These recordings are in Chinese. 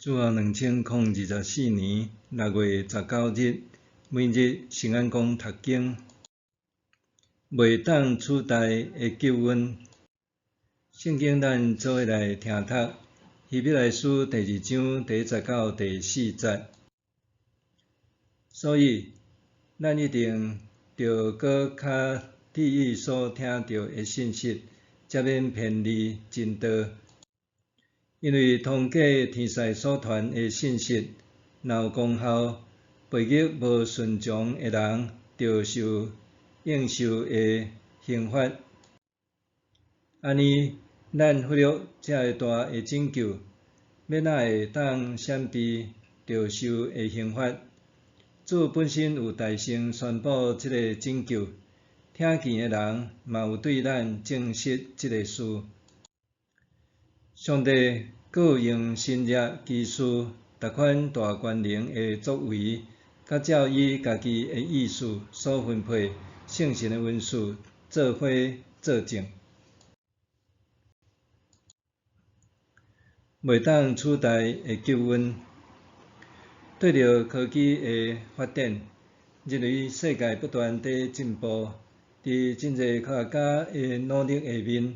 主后2024年6月19日，每日圣安宫读经，袂当取代的救恩。圣经咱做伙来听读，希伯来书第2章第1到第4节。所以，咱一定着搁较注意所听到的信息，才免偏离真道。因为通过天使所传的信息，若有功效，背逆无顺从的人，着受应受的刑罚。安尼，咱忽略遮大的拯救，要哪会当闪避着受的刑罚？主本身有大声宣布即个拯救，听见的人嘛有对咱证实即个事。上帝阁有用新约奇事、逐款大权能的作为，甲照伊家己的意思所分配圣神的恩赐，做伙作证，袂当取代的救恩。对着科技的发展，认为世界不断地进步，伫真侪科学家的努力下面，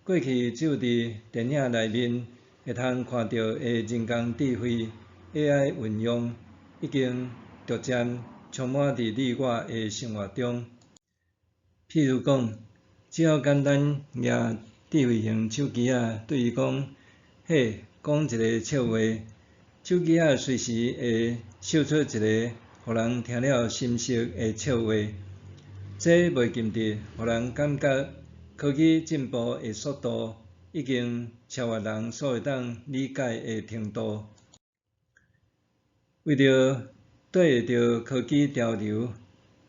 过去只有伫电影内面会通看到的人工智慧 AI 运用，已经逐渐充满伫你我的生活中。譬如讲，只要简单拿智慧型手机对伊讲“嘿”，讲一个笑话，手机随时会秀出一个互人听了心息的笑话。这袂禁止互人感觉科技进步的速度已经超越人所会当理解的程度。为着对着科技潮流，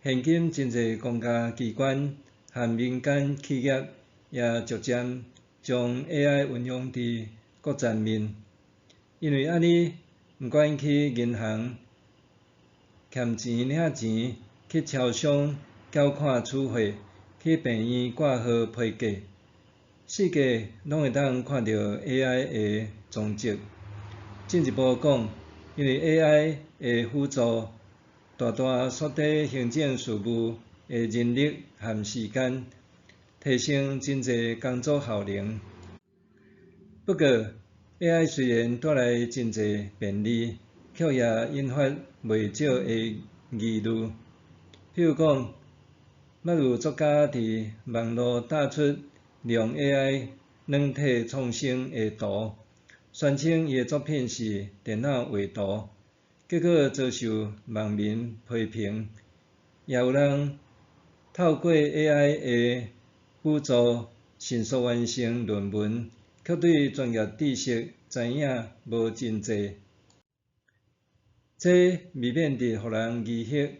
现今真侪公家机关和民间企业也逐渐将 AI 运用伫各层面，因为安尼，毋管去银行欠钱领钱，去超商缴款取货，去病院挂号批假，世界拢会当看到 AI 的踪迹。进一步讲，因为 AI 会辅助大大缩短行政事务的人力和时间，提升真侪工作效能。不过 ，AI 虽然带来真侪便利，却也引发袂少的疑虑。譬如讲，捌有作家伫网络打出利用 AI 软体创生的图，宣称伊的作品是电脑画图，结果遭受网民批评。也有人透过 AI 的辅助，迅速完成论文，却对专业知识知影无真侪。这未免伫互人疑惑，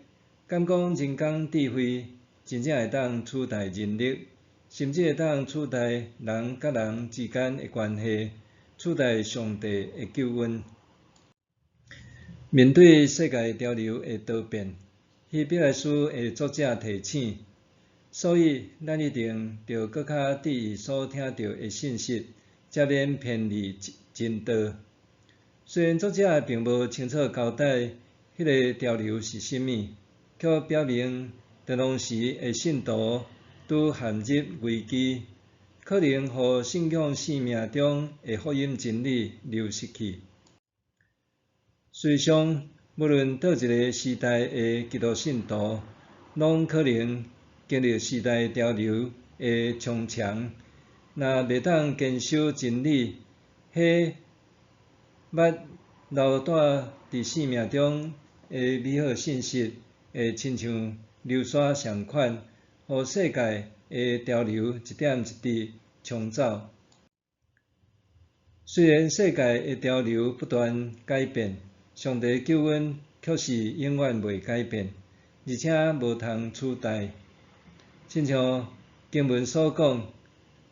敢讲人工智慧真正会当取代人力，甚至会当取代人甲人之间的关系，取代上帝的救恩。面对世界潮流的多变，希伯来书的作者提醒，所以咱一定着搁较注意所听到的信息，才免偏离真道。虽然作者并无清楚交代迄个潮流是甚物，却表明当当时的信徒拄陷入危机，可能互信仰生命中的福音真理流失去。事实上，无论倒一个时代的基督信徒，拢可能经历时代潮流的冲强，若袂当坚守真理，迄捌留带伫生命中的美好信息，会亲像流沙相款，互世界的潮流一点一滴冲走。虽然世界的潮流不断改变，上帝救恩却是永远袂改变，而且无通取代。亲像经文所讲，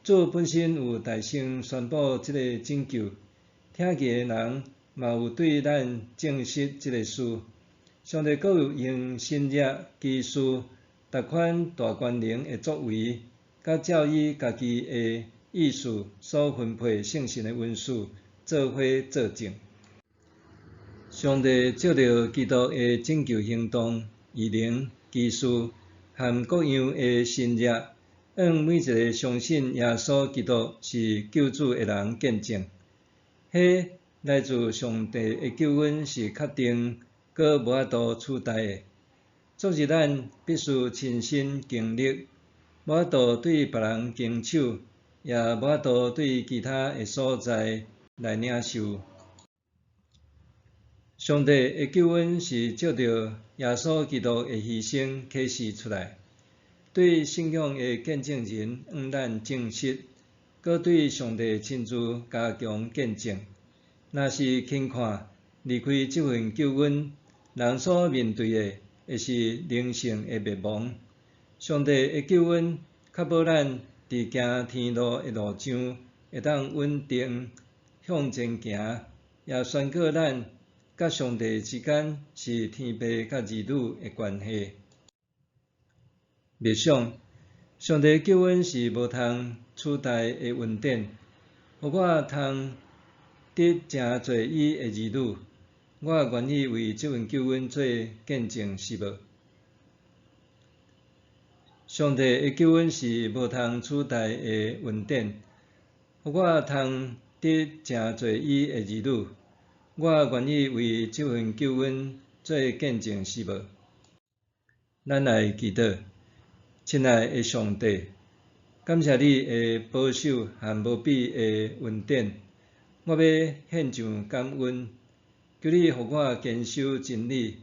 主本身有大声宣布即个拯救，听见的人嘛有对咱证实即个事。上帝阁有用新约奇事、逐款大权能的作为，甲照伊家己的意思所分配圣神的恩赐，做伙作证。上帝借着基督的拯救行动、异能、奇事和各样的神迹，向每一个相信耶稣基督是救主的人见证。迄来自上帝的救恩是确定，搁无法度取代的。昨日咱必须亲身经历，无法度对别人经手，也无法度对其他的所在来领受。上帝的救恩是借着耶稣基督的牺牲启示出来，对信仰的见证人向咱证实，搁对上帝亲自加强见证。若是轻看离开这份救恩，人所面对的会是灵性的灭亡。上帝的救恩确保咱伫行天路的路上会当稳定向前行，也宣告咱甲上帝之间是天父甲儿女的关系。默想，上帝的救恩是无通取代的恩典，互我通得真侪伊的儿女。我愿意为这份救恩做见证，是无？上帝的救恩是无通取代的恩典，互我通得真侪伊的儿女。我愿意为这份救恩做见证，是无？咱来祈祷，亲爱的上帝，感谢你的保守和无比的恩典，我要献上感恩。求你互我坚守真理，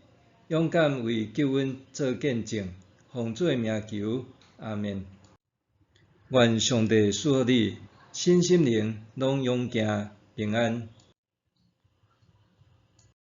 勇敢为救恩做见证，奉主的名求，阿们。愿上帝赐予你身心灵拢勇健平安。